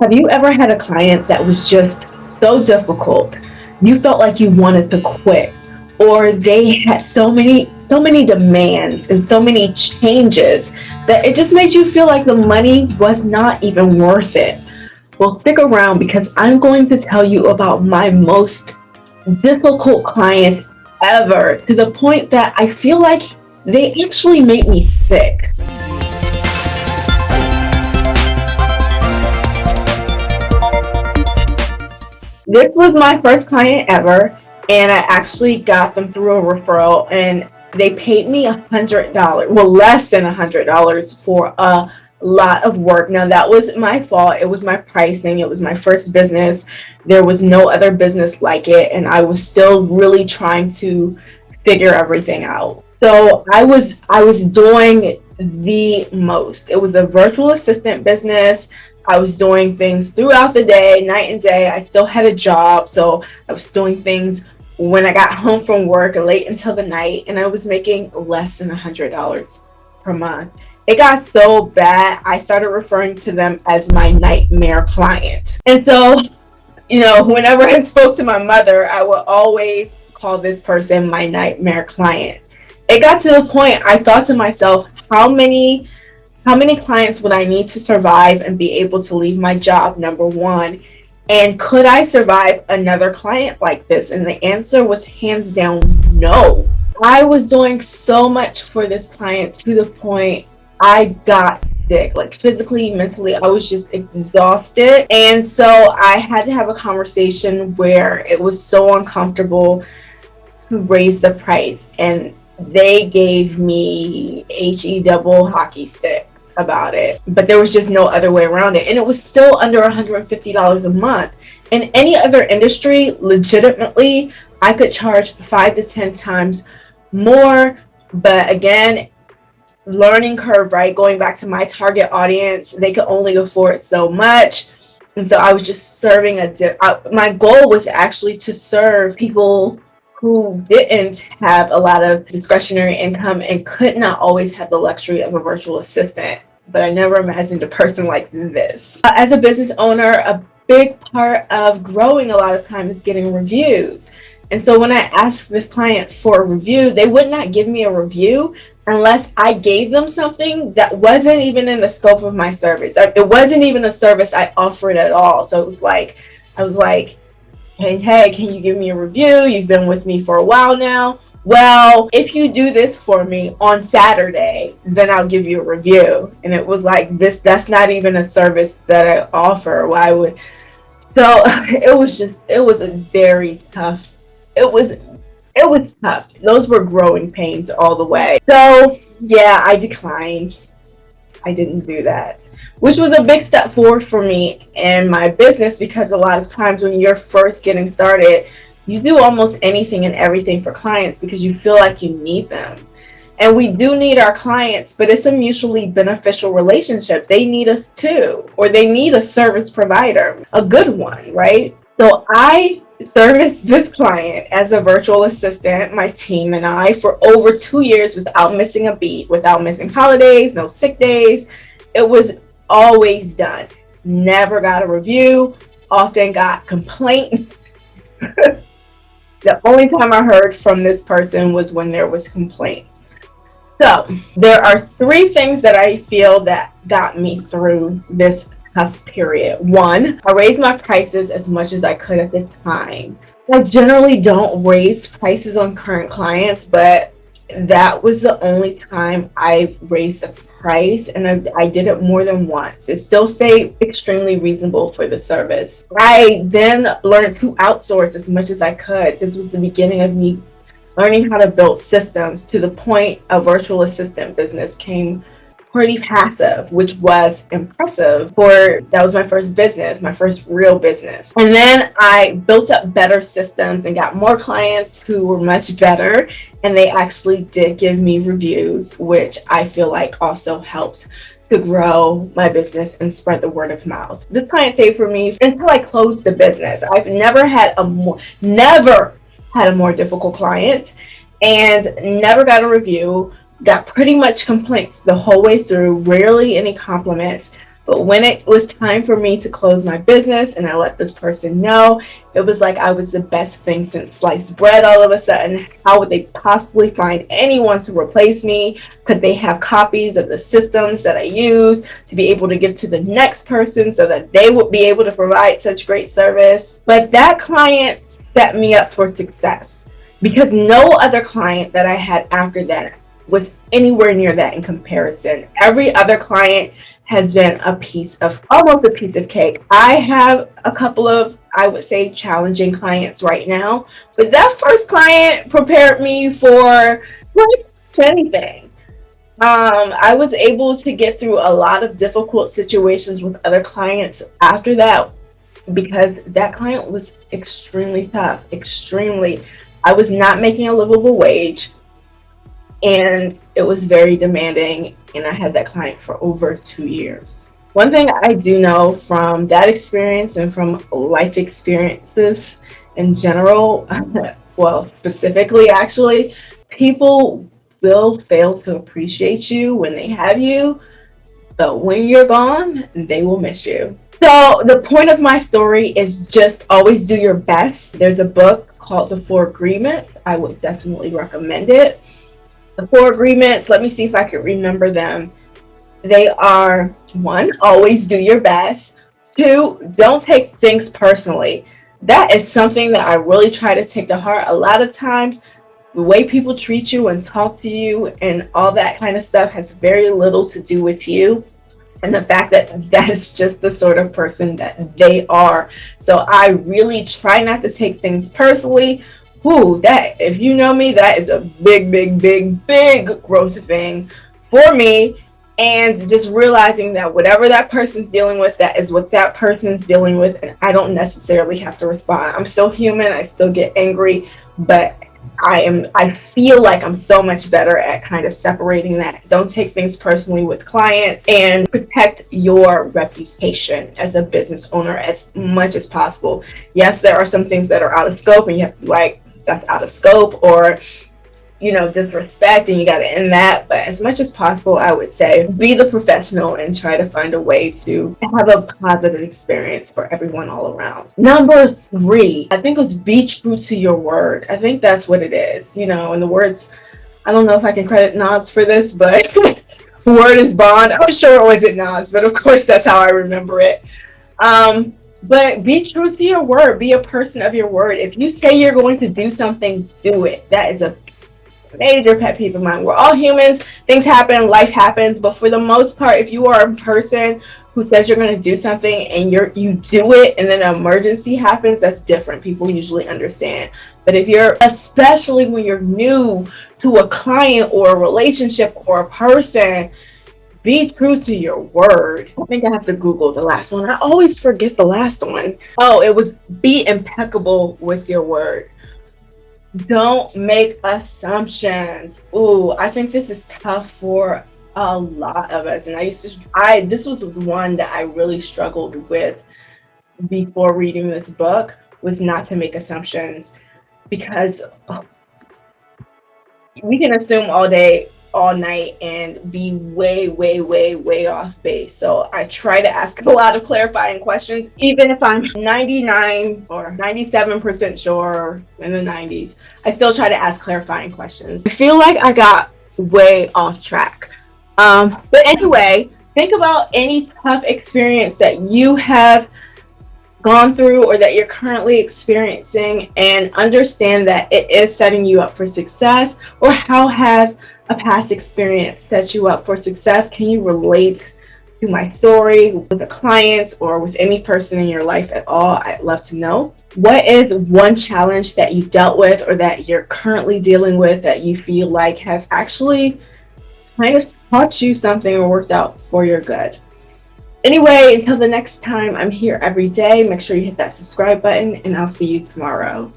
Have you ever had a client that was just so difficult, you felt like you wanted to quit, or they had so many demands and so many changes that it just made you feel like the money was not even worth it? Well, stick around because I'm going to tell you about my most difficult client ever, to the point that I feel like they actually make me sick. This was my first client ever, and I actually got them through a referral, and they paid me $100, well, less than $100 for a lot of work. Now, that was my fault. It was my pricing. It was my first business. There was no other business like it, and I was still really trying to figure everything out. So I was doing the most. It was a virtual assistant business. I was doing things throughout the day, night and day. I still had a job, so I was doing things when I got home from work late until the night, and I was making less than $100 per month. It got so bad, I started referring to them as my nightmare client. And so, whenever I spoke to my mother, I would always call this person my nightmare client. It got to the point I thought to myself, how many clients would I need to survive and be able to leave my job, number one? And could I survive another client like this? And the answer was hands down no. I was doing so much for this client to the point I got sick, like physically, mentally. I was just exhausted. And so I had to have a conversation where it was so uncomfortable to raise the price. And they gave me HE double hockey stick about it, but there was just no other way around it. And it was still under $150 a month. In any other industry, legitimately, I could charge 5 to 10 times more. But again, learning curve, right? Going back to my target audience, they could only afford so much. And so I was just serving my goal was actually to serve people who didn't have a lot of discretionary income and could not always have the luxury of a virtual assistant. But I never imagined a person like this. As a business owner, a big part of growing a lot of time is getting reviews. And so when I asked this client for a review, they would not give me a review unless I gave them something that wasn't even in the scope of my service. It wasn't even a service I offered at all. So it was like, I was like, hey, can you give me a review? You've been with me for a while now. Well, if you do this for me on Saturday, then I'll give you a review. And it was like, that's not even a service that I offer. Why would, so it was a very tough, it was tough. Those were growing pains all the way. So yeah, I declined. I didn't do that, which was a big step forward for me and my business, because a lot of times when you're first getting started, you do almost anything and everything for clients because you feel like you need them. And we do need our clients, but it's a mutually beneficial relationship. They need us too, or they need a service provider, a good one, right? So I serviced this client as a virtual assistant, my team and I, for over 2 years without missing a beat, without missing holidays, no sick days. It was always done. Never got a review, often got complaints. The only time I heard from this person was when there was complaints. So there are three things that I feel that got me through this tough period. One, I raised my prices as much as I could at the time. I generally don't raise prices on current clients, but that was the only time I raised the price, and I did it more than once. It still stayed extremely reasonable for the service. I then learned to outsource as much as I could. This was the beginning of me learning how to build systems, to the point a virtual assistant business came pretty passive, which was impressive. That was my first business, my first real business. And then I built up better systems and got more clients who were much better, and they actually did give me reviews, which I feel like also helped to grow my business and spread the word of mouth. This client stayed for me until I closed the business. I've never had a more difficult client, and never got a review. Got pretty much complaints the whole way through, rarely any compliments. But when it was time for me to close my business and I let this person know, it was like I was the best thing since sliced bread all of a sudden. How would they possibly find anyone to replace me? Could they have copies of the systems that I use to be able to give to the next person so that they would be able to provide such great service? But that client set me up for success because no other client that I had after that was anywhere near that in comparison. Every other client has been almost a piece of cake. I have a couple of, I would say, challenging clients right now, but that first client prepared me for like anything. I was able to get through a lot of difficult situations with other clients after that because that client was extremely tough, extremely. I was not making a livable wage and it was very demanding, and I had that client for over 2 years. One thing I do know from that experience and from life experiences in general, well, specifically actually, people will fail to appreciate you when they have you, but when you're gone, they will miss you. So the point of my story is just always do your best. There's a book called The Four Agreements. I would definitely recommend it. The four agreements, let me see if I can remember them. They are: one, always do your best. Two, don't take things personally. That is something that I really try to take to heart. A lot of times, the way people treat you and talk to you and all that kind of stuff has very little to do with you and the fact that that is just the sort of person that they are. So I really try not to take things personally. Whoo, that, if you know me, that is a big, big, big, big growth thing for me. And just realizing that whatever that person's dealing with, that is what that person's dealing with. And I don't necessarily have to respond. I'm still human. I still get angry, but I feel like I'm so much better at kind of separating that. Don't take things personally with clients and protect your reputation as a business owner as much as possible. Yes, there are some things that are out of scope and you have to be like, that's out of scope, or disrespect, and you got to end that. But as much as possible, I would say be the professional and try to find a way to have a positive experience for everyone all around. Number 3, I think, was be true to your word. I think that's what it is. In the words, I don't know if I can credit Nas for this, but word is bond. I'm sure it wasn't Nas, but of course that's how I remember it. But be true to your word. Be a person of your word. If you say you're going to do something, do it. That is a major pet peeve of mine. We're all humans. Things happen. Life happens. But for the most part, if you are a person who says you're going to do something and you do it and then an emergency happens, that's different. People usually understand. But if especially when you're new to a client or a relationship or a person, be true to your word. I think I have to Google the last one. I always forget the last one. Oh, it was be impeccable with your word. Don't make assumptions. Ooh, I think this is tough for a lot of us. And this was one that I really struggled with before reading this book, was not to make assumptions, because we can assume all day, all night, and be way, way, way, way off base. So I try to ask a lot of clarifying questions, even if I'm 99 or 97% sure, in the 90s. I still try to ask clarifying questions. I feel like I got way off track. But anyway, think about any tough experience that you have gone through or that you're currently experiencing, and understand that it is setting you up for success. Or how has a past experience set you up for success? Can you relate to my story with a client or with any person in your life at all? I'd love to know. What is one challenge that you dealt with or that you're currently dealing with that you feel like has actually kind of taught you something or worked out for your good? Anyway, until the next time, I'm here every day. Make sure you hit that subscribe button, and I'll see you tomorrow.